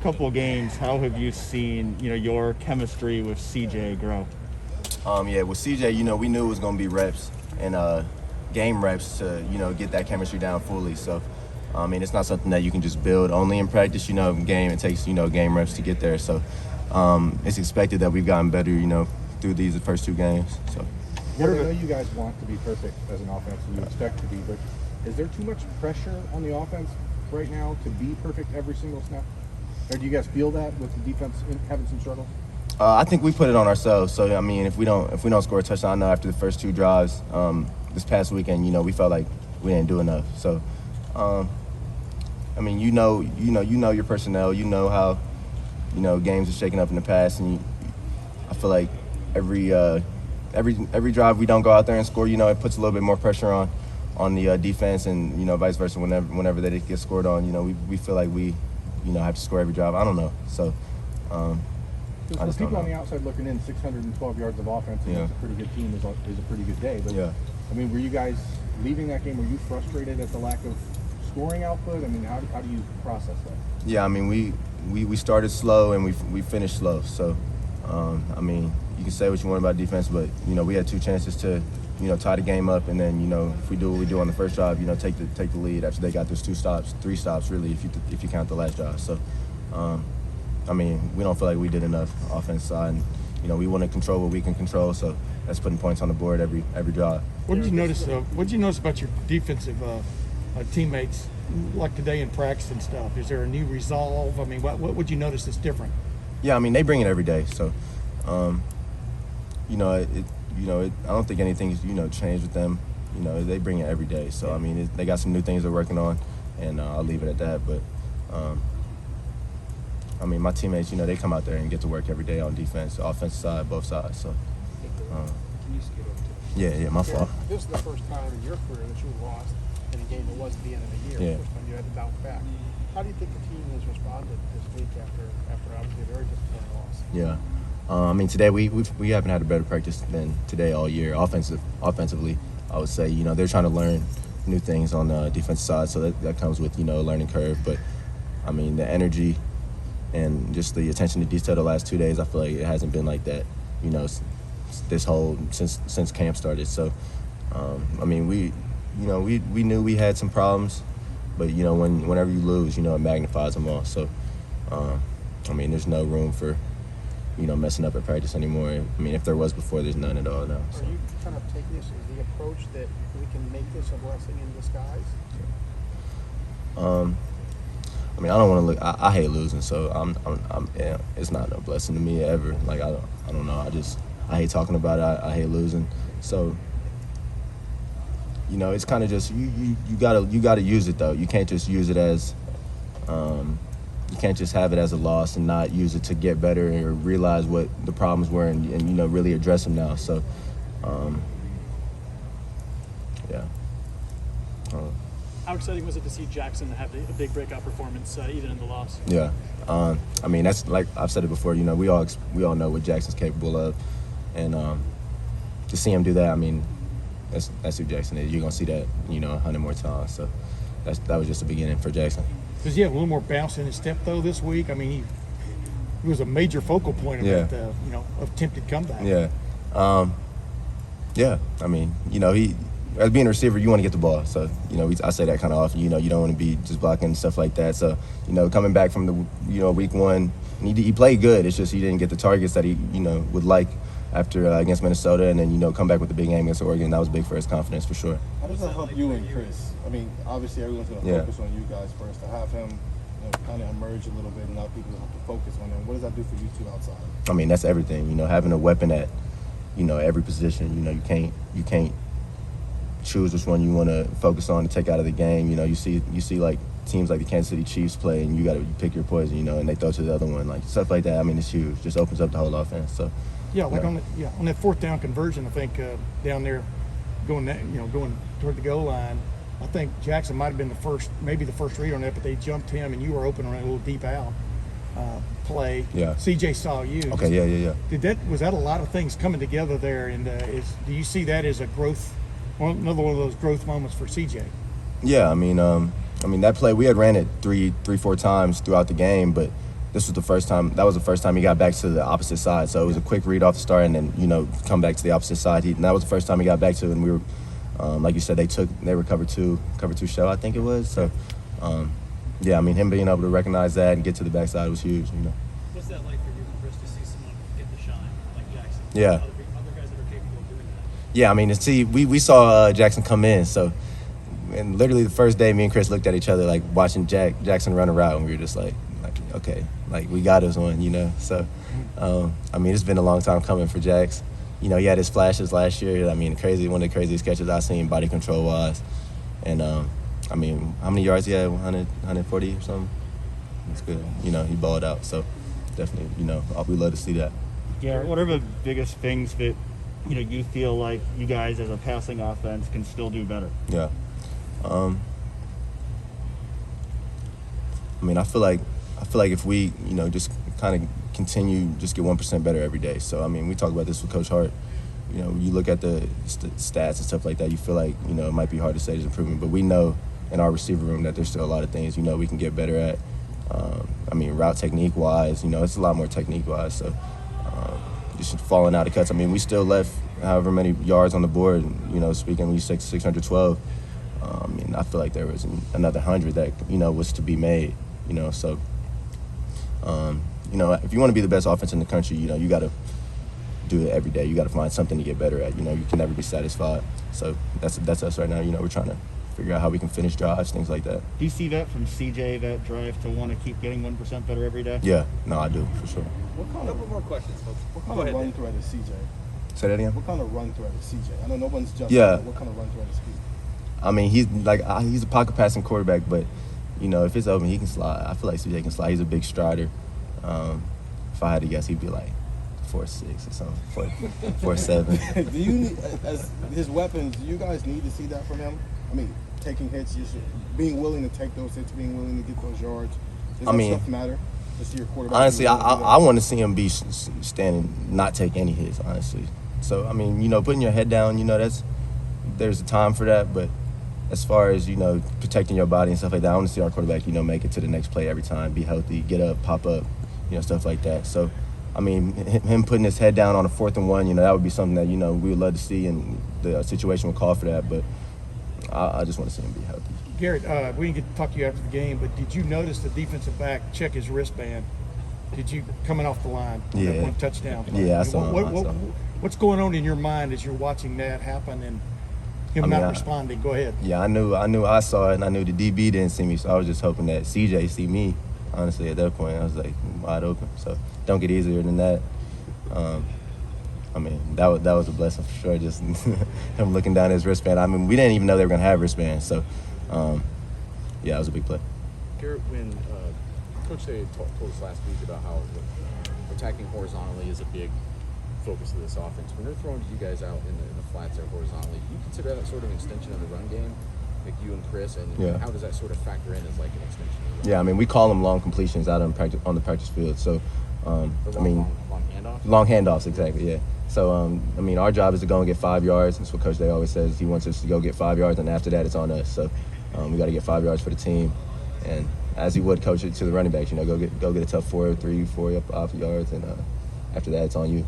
couple of games, how have you seen, your chemistry with CJ grow? With CJ, we knew it was going to be reps and game reps to, get that chemistry down fully. So, it's not something that you can just build only in practice, game. It takes, game reps to get there. So, it's expected that we've gotten better, through these first two games. So. I know you guys want to be perfect as an offense, and you expect to be, but is there too much pressure on the offense right now to be perfect every single snap? Or do you guys feel that with the defense having some struggles? I think we put it on ourselves. So if we don't score a touchdown, I know after the first two drives this past weekend, we felt like we didn't do enough. So, you know your personnel, you know how games are shaken up in the past, and I feel like every drive we don't go out there and score, it puts a little bit more pressure on the defense, and vice versa. Whenever they get scored on, we feel like we have to score every drive. I don't know. So. For people on the outside looking in, 612 yards of offense against a pretty good team is a pretty good day. But were you guys leaving that game? Were you frustrated at the lack of scoring output? How do you process that? Yeah, we started slow and we finished slow. So, you can say what you want about defense, but we had two chances to tie the game up, and then if we do what we do on the first drive, take the lead after they got those three stops really, if you count the last drive. So. We don't feel like we did enough offense side, and we want to control what we can control. So that's putting points on the board every drive. What did you notice? What did you notice about your defensive teammates, like today in practice and stuff? Is there a new resolve? What would you notice that's different? Yeah, they bring it every day. So, I don't think anything's changed with them. They bring it every day. So they got some new things they're working on, and I'll leave it at that. But. My teammates, they come out there and get to work every day on defense, offensive side, both sides. So, Can you skip up to yeah, my fault. This is the first time in your career that you lost in a game that was at the end of the year. Yeah. The first time you had to bounce back. How do you think the team has responded this week after obviously a very disappointing loss? Yeah. Today we haven't had a better practice than today all year. Offensively, I would say, they're trying to learn new things on the defensive side, so that comes with, a learning curve. But, the energy and just the attention to detail the last 2 days, I feel like it hasn't been like that, this whole since camp started. So, we knew we had some problems, but whenever you lose, it magnifies them all. So, there's no room for messing up at practice anymore. If there was before, there's none at all now. So. Are you kind of taking this as the approach that we can make this a blessing in disguise? I don't want to look. I hate losing, so it's not a blessing to me ever. Like I don't know. I hate talking about it. I hate losing. So it's kind of just you gotta use it though. You can't just use it as you can't just have it as a loss and not use it to get better or realize what the problems were and really address them now. So yeah. How exciting was it to see Jackson have a big breakout performance, even in the loss? Yeah, that's like I've said it before. We all know what Jackson's capable of, and to see him do that, that's who Jackson is. You're gonna see that, 100 more times. So that was just the beginning for Jackson. Does he have a little more bounce in his step though this week? He was a major focal point of that, of attempted comeback. Yeah, he. As being a receiver, you want to get the ball. So, I say that kind of often. You don't want to be just blocking and stuff like that. So, coming back from the, week one, he played good. It's just he didn't get the targets that he, would like after against Minnesota, and then, come back with the big game against Oregon. That was big for his confidence for sure. How does that help you and Chris? Obviously everyone's going to focus on you guys first. To have him, kind of emerge a little bit, and now people have to focus on him. What does that do for you two outside? That's everything. Having a weapon at, every position. You can't choose which one you want to focus on to take out of the game. You see like teams like the Kansas City Chiefs play, and you pick your poison, and they throw to the other one, like stuff like that. It's huge. Just opens up the whole offense. So yeah, on that fourth down conversion, I think down there, going toward the goal line, I think Jackson might have been maybe the first read on that, but they jumped him, and you were open on a little deep out play. Yeah. CJ saw you. Okay. Yeah. Was that a lot of things coming together there? And do you see that as a growth? Another one of those growth moments for CJ. Yeah, that play we had ran it 3-4 times throughout the game, but this was the first time. That was the first time he got back to the opposite side. So it was a quick read off the start, and then come back to the opposite side. And that was the first time he got back to it. And we were, like you said, they were cover two shell, I think it was. So, yeah, I mean, him being able to recognize that and get to the backside was huge. What's that like for you and Chris to see someone get the shine like Jackson? Yeah. Other guys that are capable of doing that. Yeah, I mean, we saw Jackson come in, so, and literally the first day, me and Chris looked at each other like watching Jackson run a route, and we were just like okay, like we got us one, So, I mean, it's been a long time coming for Jax. He had his flashes last year. I mean, one of the craziest catches I've seen body control wise, and I mean, how many yards he had? 100, 140 or something. That's good. He balled out, so definitely, we love to see that. Garrett, what are the biggest things that you feel like you guys as a passing offense can still do better? Yeah. I mean, I feel like if we, just kind of continue, just get 1% better every day. So, I mean, we talk about this with Coach Hart. You look at the stats and stuff like that, you feel like, it might be hard to say there's improvement, but we know in our receiver room that there's still a lot of things, we can get better at. I mean, route technique-wise, it's a lot more technique-wise. So, just falling out of cuts. I mean, we still left however many yards on the board, speaking, we 612. I mean, I feel like there was another 100 that, was to be made, so, if you want to be the best offense in the country, you got to do it every day. You got to find something to get better at. You can never be satisfied. So that's us right now. We're trying to figure out how we can finish drives, things like that. Do you see that from CJ, that drive to want to keep getting 1% better every day? Yeah, no, I do, for sure. A couple more questions, folks. What kind of run threat is CJ? Say that again? What kind of run threat is CJ? I know no one's just. Yeah. What kind of run threat is he? I mean, he's a pocket passing quarterback, but if it's open, he can slide. I feel like CJ can slide. He's a big strider. If I had to guess, he'd be like 4'6" or something, 4'7". Do you need, as his weapons? Do you guys need to see that from him? I mean, taking hits, just being willing to take those hits, being willing to get those yards. Does that stuff matter? To see your quarterback. Honestly, I want to see him be standing, not take any hits. Honestly, so I mean, putting your head down, there's a time for that, but as far as, protecting your body and stuff like that, I want to see our quarterback, make it to the next play every time, be healthy, get up, pop up, stuff like that. So, I mean, him putting his head down on a 4th and 1, that would be something that, we would love to see, and the situation would call for that. But I just want to see him be healthy. Garrett, we didn't get to talk to you after the game, but did you notice the defensive back check his wristband? Did you, coming off the line, on that one touchdown play? Yeah, I saw him. What's going on in your mind as you're watching that happen and him not responding? Go ahead. Yeah, I knew I saw it, and I knew the DB didn't see me, so I was just hoping that CJ see me. Honestly, at that point, I was like wide open. So don't get easier than that. I mean, that was a blessing for sure. Just him looking down his wristband. I mean, we didn't even know they were gonna have wristbands. So, yeah, it was a big play. Garrett, when Coach Day told us last week about how attacking horizontally is a big focus of this offense, when they're throwing you guys out in the flats there horizontally, do you consider that sort of an extension of the run game, like you and Chris, and how does that sort of factor in as like an extension of the run? Yeah, I mean, we call them long completions out on the practice field. So, long handoffs? Long handoffs, exactly, yeah. So, I mean, our job is to go and get 5 yards. That's what Coach Day always says. He wants us to go get 5 yards, and after that, it's on us. So, we got to get 5 yards for the team. And as he would coach it to the running backs, go get a tough 3, 4 yards, and after that, it's on you.